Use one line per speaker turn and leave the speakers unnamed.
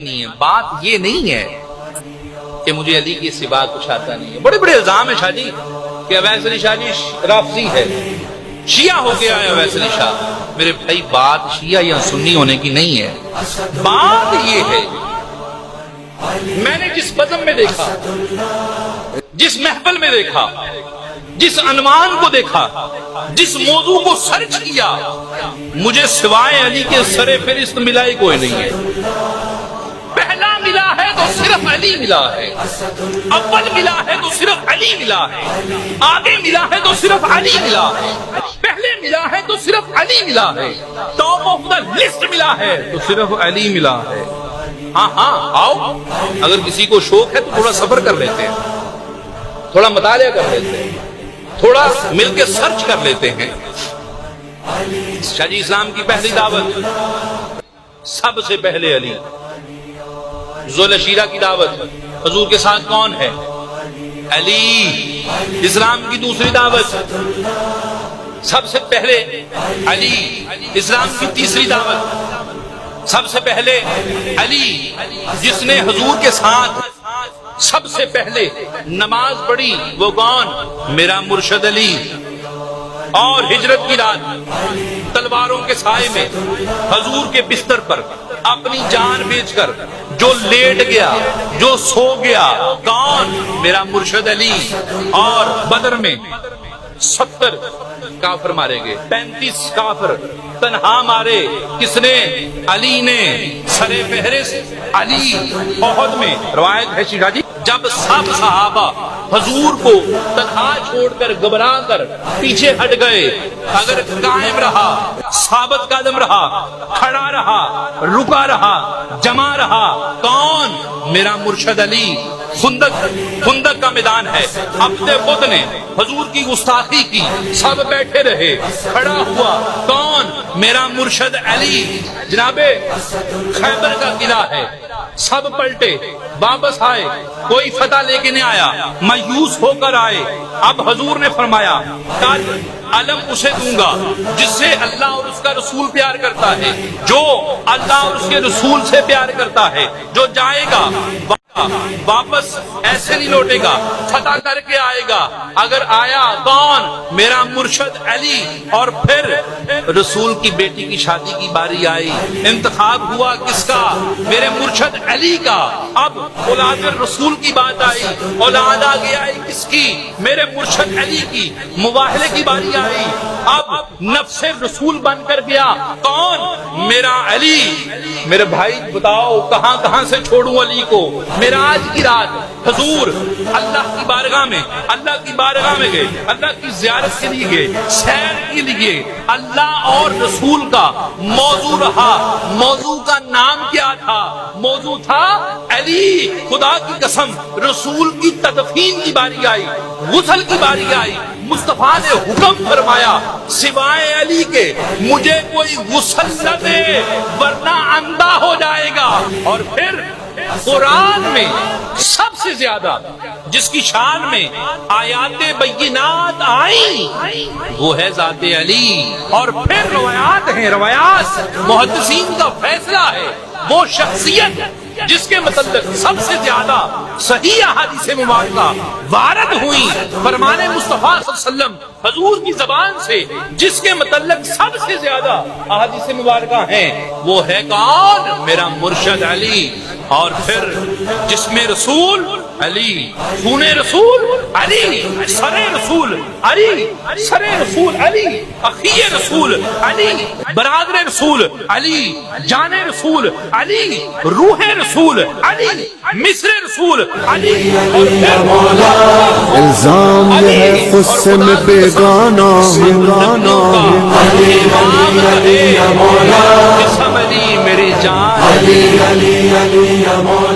نہیں ہے. بات یہ نہیں ہے کہ مجھے علی کی سوا کچھ آتا نہیں ہے. بڑے بڑے الزام ہیں شاہ جی کہ اویس علی شاہ جی رافضی ہے, شیعہ ہو گیا ہے اویس علی شاہ. میرے بھائی بات شیعہ یا سنی ہونے کی نہیں ہے. بات یہ ہے میں نے جس بزم میں دیکھا, جس محفل میں دیکھا, جس عنوان کو دیکھا, جس موضوع کو سرچ کیا, مجھے سوائے علی کے سر فہرست ملا ہی کوئی نہیں ہے. پہلا ملا ہے تو صرف علی ملا ہے, اول ملا ہے تو صرف علی ملا ہے, آگے ملا ہے تو صرف علی ملا ہے, پہلے ملا ہے تو صرف علی ملا ہے, ٹاپ آف دا لسٹ ملا ہے تو صرف علی ملا ہے. ہاں آؤ, اگر کسی کو شوق ہے تو تھوڑا سفر کر لیتے ہیں, تھوڑا مطالعہ کر لیتے ہیں, تھوڑا مل کے سرچ کر لیتے ہیں. شاہ جی اسلام کی پہلی دعوت سب سے پہلے علی. ذوالشیرہ کی دعوت حضور کے ساتھ کون ہے؟ علی. اسلام کی دوسری دعوت سب سے پہلے علی. اسلام کی تیسری دعوت سب سے پہلے علی. جس نے حضور کے ساتھ سب سے پہلے نماز پڑھی وہ کون؟ میرا مرشد علی. اور ہجرت کی رات تلواروں کے سائے میں حضور کے بستر پر اپنی جان بیچ کر جو لیٹ گیا, جو سو گیا, کون؟ میرا مرشد علی. اور بدر میں 70 کافر مارے گئے, 35 کافر تنہا مارے. کس نے؟ علی نے. سر فہرست علی. احد میں روایت ہے شیخا جی جب سب صحابہ حضور کو تنہا چھوڑ کر گھبرا کر پیچھے ہٹ گئے, اگر قائم رہا, ثابت قدم رہا, کھڑا رہا, رکا رہا, جمع رہا, کون؟ میرا مرشد علی. خندق کا میدان ہے, عبد خود نے حضور کی گستاخی کی, سب بیٹھے رہے, کھڑا ہوا, کون؟ میرا مرشد علی. جناب خیبر کا قلعہ ہے, سب پلٹے, واپس آئے, کوئی فتح لے کے نہیں آیا, مایوس ہو کر آئے. اب حضور نے فرمایا کل علم اسے دوں گا جس سے اللہ اور اس کا رسول پیار کرتا ہے, جو اللہ اور اس کے رسول سے پیار کرتا ہے. جو جائے گا واپس ایسے نہیں لوٹے گا, فتح کر کے آئے گا. اگر آیا, کون؟ میرا مرشد علی. اور پھر رسول کی بیٹی کی شادی کی باری آئی, انتخاب ہوا کس کا؟ میرے مرشد علی کا. اب اولاد رسول کی بات آئی, اولاد آگے آئی کس کی؟ میرے مرشد علی کی. مباہلے کی باری آئی, اب نفس رسول بن کر گیا, کون؟ میرا علی. میرے بھائی بتاؤ کہاں کہاں سے چھوڑوں علی کو؟ معراج کی رات حضور اللہ کی بارگاہ میں گئے, اللہ کی زیارت کے لیے گئے, سیر کے لیے. اللہ اور رسول کا موضوع رہا. موضوع کا نام کیا تھا؟ موضوع تھا علی. خدا کی قسم رسول کی تدفین کی باری آئی, غسل کی باری آئی, مصطفیٰ نے حکم فرمایا سوائے علی کے مجھے کوئی غسل نہ دے ورنہ اندھا ہو جائے گا. اور پھر قرآن میں سب سے زیادہ جس کی شان میں آیات بینات آئیں وہ ہے ذات علی. اور پھر روایات ہیں, روایات محدثین کا فیصلہ ہے. وہ شخصیت جس کے متعلق سب سے زیادہ صحیح احادیث مبارکہ وارد ہوئی فرمان مصطفیٰ صلی اللہ علیہ وسلم حضور کی زبان سے, جس کے متعلق سب سے زیادہ احادیث مبارکہ ہیں, وہ ہے کون؟ میرا مرشد علی. اور پھر جسم رسول علی, خون رسول علی, سر رسول علی, سر رسول علی, اخی رسول علی, برادر رسول علی, جان رسول علی, روح رسول علی, مصر رسول علی. اور
الزام ہے غصے میں بیگانہ
علی میری جان,
علی علی علی مولا.